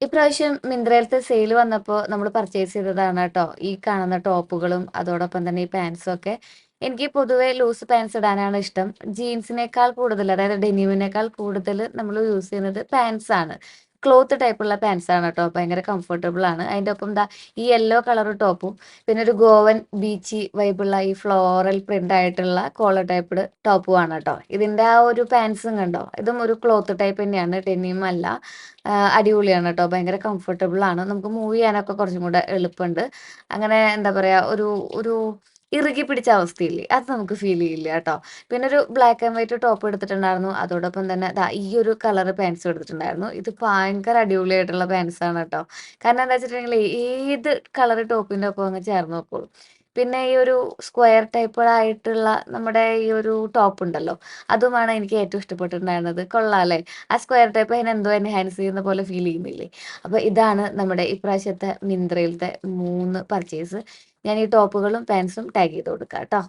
ഇപ്രാവശ്യം മിന്ത്രയിലത്തെ സെയില് വന്നപ്പോ നമ്മള് പർച്ചേസ് ചെയ്തതാണ് ട്ടോ. ഈ കാണുന്ന ടോപ്പുകളും അതോടൊപ്പം തന്നെ ഈ പാന്റ്സും ഒക്കെ. എനിക്ക് പൊതുവെ ലൂസ് പാന്റ്സ് ഇടാനാണ് ഇഷ്ടം. ജീൻസിനേക്കാൾ കൂടുതൽ അതായത് ഡെനിമിനേക്കാൾ കൂടുതല് നമ്മള് യൂസ് ചെയ്യുന്നത് പാന്റ്സ് ആണ്. ക്ലോത്ത് ടൈപ്പുള്ള പാന്റ്സ് ആണ് ട്ടോ. ഭയങ്കര കംഫർട്ടബിൾ ആണ്. അതിന്റെ ഒപ്പം ദാ ഈ യെല്ലോ കളർ ടോപ്പും പിന്നെ ഒരു ഗോവൻ ബീച്ച് വൈബുള്ള ഈ ഫ്ലോറൽ പ്രിന്റ് ആയിട്ടുള്ള കോളർ ടൈപ്പ്ഡ് ടോപ്പും ആണ് ട്ടോ. ഇതിന്റെ ആ ഒരു പാന്റ്സും കണ്ടോ? ഇതും ഒരു ക്ലോത്ത് ടൈപ്പ് തന്നെയാണ്. ഡെനിം അല്ല. അടിപൊളിയാണ് ട്ടോ. ഭയങ്കര കംഫർട്ടബിൾ ആണ്. നമുക്ക് മൂവ് ചെയ്യാനൊക്കെ കുറച്ചും കൂടെ എളുപ്പണ്ട്. അങ്ങനെ എന്താ പറയാ ഒരു ഒരു ഇറുകി പിടിച്ച അവസ്ഥയില്ലേ? അത് നമുക്ക് ഫീൽ ചെയ്യില്ല ട്ടോ. പിന്നെ ഒരു ബ്ലാക്ക് ആൻഡ് വൈറ്റ് ടോപ്പ് എടുത്തിട്ടുണ്ടായിരുന്നു. അതോടൊപ്പം തന്നെ ദാ ഈ ഒരു കളർ പാന്റ്സും എടുത്തിട്ടുണ്ടായിരുന്നു. ഇത് ഭയങ്കര അടിപൊളിയായിട്ടുള്ള പാന്റ്സ് ആണ് ട്ടോ. കാരണം എന്താ വെച്ചിട്ടുണ്ടെങ്കില് ഏത് കളർ ടോപ്പിന്റെ ഒപ്പം അങ്ങ് ചേർന്ന് നിൽക്കും. പിന്നെ ഈ ഒരു സ്ക്വയർ ടൈപ്പ് ആയിട്ടുള്ള നമ്മുടെ ഈ ഒരു ടോപ്പ് ഉണ്ടല്ലോ. അതുമാണ് എനിക്ക് ഏറ്റവും ഇഷ്ടപ്പെട്ടിട്ടുണ്ടായിരുന്നത്. കൊള്ളാല്ലേ? ആ സ്ക്വയർ ടൈപ്പ് അതിനെന്തോ എൻഹാൻസ് ചെയ്യുന്ന പോലെ ഫീൽ ചെയ്യുന്നില്ലേ? അപ്പൊ ഇതാണ് നമ്മുടെ ഇപ്രാവശ്യത്തെ മിന്ത്രയിലത്തെ 3 പർച്ചേസ്. ഞാൻ ഈ ടോപ്പുകളും പാന്റ്സും ടാഗ് ചെയ്ത് കൊടുക്കാം ട്ടോ.